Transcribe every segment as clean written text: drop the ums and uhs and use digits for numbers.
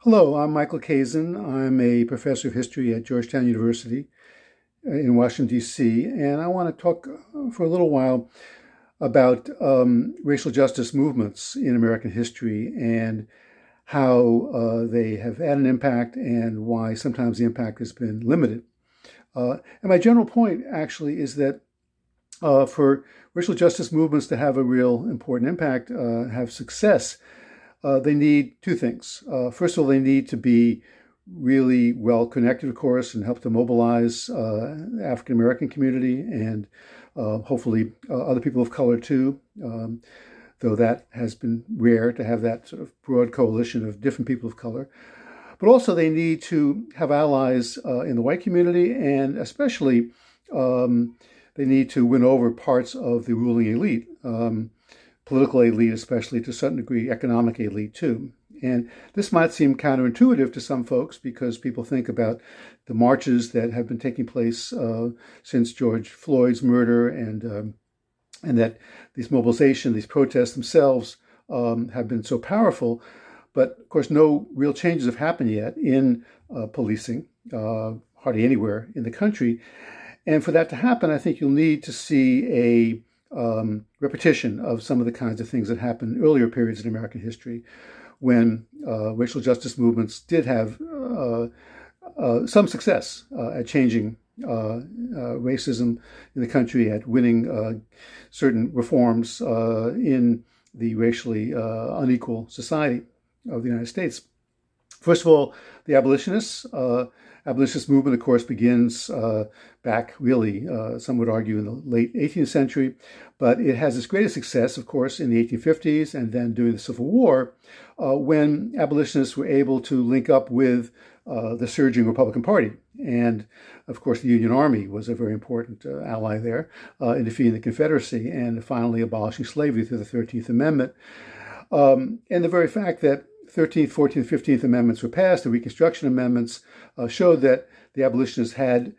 Hello, I'm Michael Kazin. I'm a professor of history at Georgetown University in Washington, D.C., and I want to talk for a little while about racial justice movements in American history and how they have had an impact and why sometimes the impact has been limited. And my general point actually is that for racial justice movements to have a real important impact, have success, they need two things. First of all, they need to be really well connected, of course, and help to mobilize the African American community and hopefully other people of color too, though that has been rare to have that sort of broad coalition of different people of color. But also they need to have allies in the white community, and especially they need to win over parts of the ruling elite. Political elite, especially to a certain degree, economic elite too. And this might seem counterintuitive to some folks because people think about the marches that have been taking place since George Floyd's murder, and that these mobilizations, these protests themselves have been so powerful. But of course, no real changes have happened yet in policing, hardly anywhere in the country. And for that to happen, I think you'll need to see a repetition of some of the kinds of things that happened in earlier periods in American history when racial justice movements did have some success at changing racism in the country, at winning certain reforms in the racially unequal society of the United States. First of all, the abolitionists. Abolitionist movement, of course, begins back really, some would argue, in the late 18th century, but it has its greatest success, of course, in the 1850s and then during the Civil War, when abolitionists were able to link up with the surging Republican Party. And, of course, the Union Army was a very important ally there in defeating the Confederacy and finally abolishing slavery through the 13th Amendment. And the very fact that 13th, 14th, 15th Amendments were passed, the Reconstruction Amendments, showed that the abolitionists had,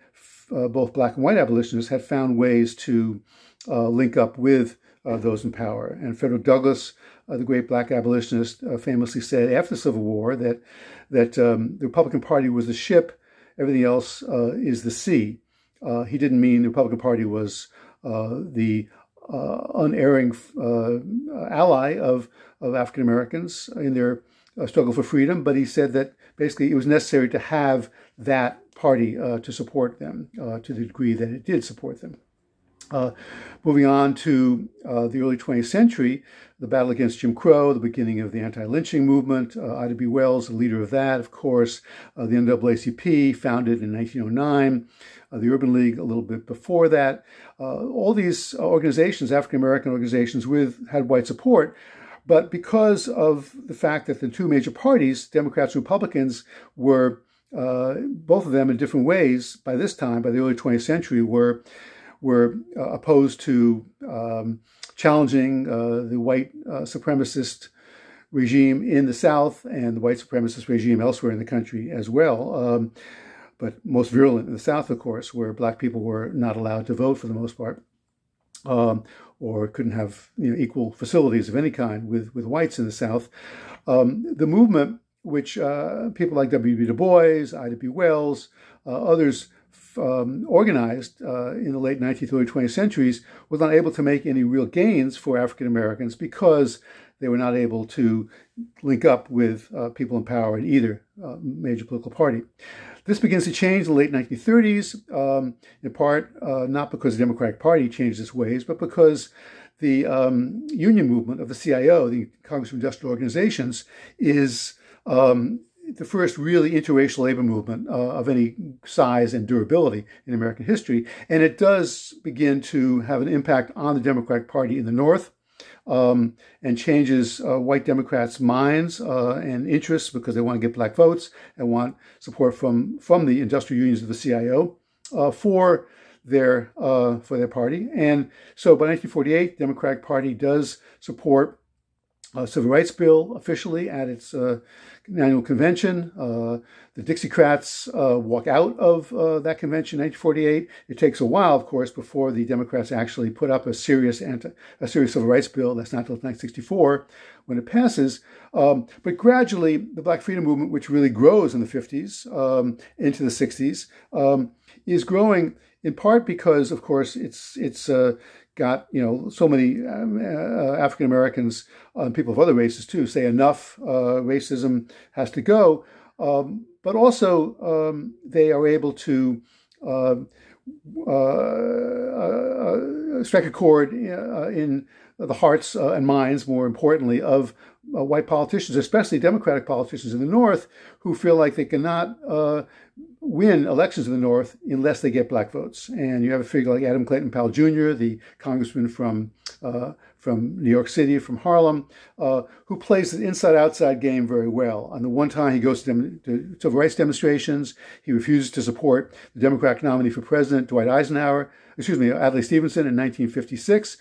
both black and white abolitionists, had found ways to link up with those in power. And Frederick Douglass, the great black abolitionist, famously said after the Civil War that the Republican Party was the ship, everything else is the sea. He didn't mean the Republican Party was the unerring ally of African Americans in their struggle for freedom, but he said that basically it was necessary to have that party to support them to the degree that it did support them. Moving on to the early 20th century, the battle against Jim Crow, the beginning of the anti-lynching movement, Ida B. Wells, the leader of that, of course, the NAACP, founded in 1909, the Urban League a little bit before that. All these organizations, African-American organizations, had white support. But because of the fact that the two major parties, Democrats and Republicans, were both of them in different ways by this time, by the early 20th century, were opposed to challenging the white supremacist regime in the South and the white supremacist regime elsewhere in the country as well. But most virulent in the South, of course, where black people were not allowed to vote for the most part. Or couldn't have equal facilities of any kind with whites in the South. The movement, which people like W.B. Du Bois, Ida B. Wells, others organized in the late 19th, early 20th centuries, was not able to make any real gains for African Americans because they were not able to link up with people in power in either major political party. This begins to change in the late 1930s, in part not because the Democratic Party changed its ways, but because the union movement of the CIO, the Congress of Industrial Organizations, is the first really interracial labor movement of any size and durability in American history. And it does begin to have an impact on the Democratic Party in the North, and changes white Democrats' minds and interests because they want to get black votes and want support from the industrial unions of the CIO for their party. And so by 1948, the Democratic Party does support Civil Rights Bill officially at its annual convention. The Dixiecrats walk out of that convention in 1948. It takes a while, of course, before the Democrats actually put up a serious civil rights bill. That's not until 1964 when it passes. But gradually, the Black Freedom Movement, which really grows in the 50s into the 60s, is growing in part because, of course, it's got so many African Americans and people of other races too say enough racism has to go, but also they are able to strike a chord in the hearts and minds, more importantly, of white politicians, especially Democratic politicians in the North, who feel like they cannot win elections in the North unless they get black votes. And you have a figure like Adam Clayton Powell Jr., the congressman from New York City, from Harlem, who plays the inside-outside game very well. On the one time, he goes to civil rights demonstrations. He refuses to support the Democratic nominee for president, Adlai Stevenson, in 1956,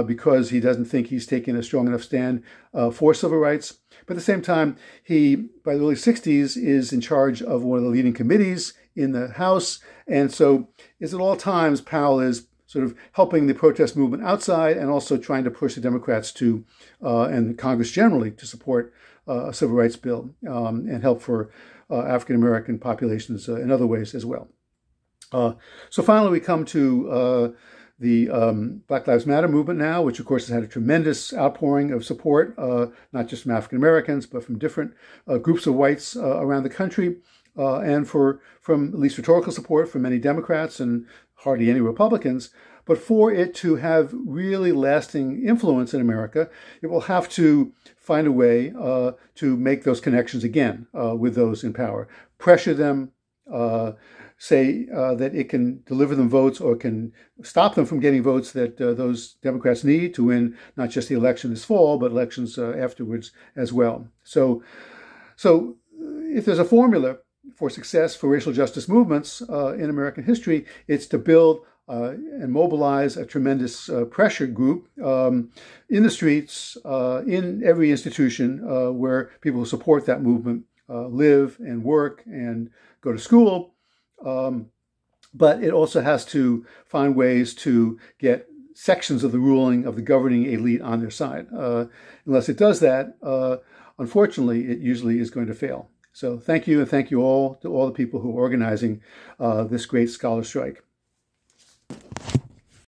because he doesn't think he's taken a strong enough stand for civil rights. But at the same time, he, by the early 60s, is in charge of one of the leading committees in the House. And so at all times, Powell is sort of helping the protest movement outside and also trying to push the Democrats to, and Congress generally, to support a civil rights bill and help for African-American populations in other ways as well. So finally, we come to the Black Lives Matter movement now, which of course has had a tremendous outpouring of support, not just from African Americans, but from different groups of whites around the country, and from at least rhetorical support from many Democrats and hardly any Republicans. But for it to have really lasting influence in America, it will have to find a way to make those connections again with those in power, pressure them, say that it can deliver them votes or can stop them from getting votes that those Democrats need to win not just the election this fall, but elections afterwards as well. So if there's a formula for success for racial justice movements in American history, it's to build and mobilize a tremendous pressure group in the streets, in every institution where people who support that movement live and work and go to school. But it also has to find ways to get sections of the ruling of the governing elite on their side. Unless it does that, unfortunately, it usually is going to fail. So thank you, and thank you all to all the people who are organizing this great scholar strike.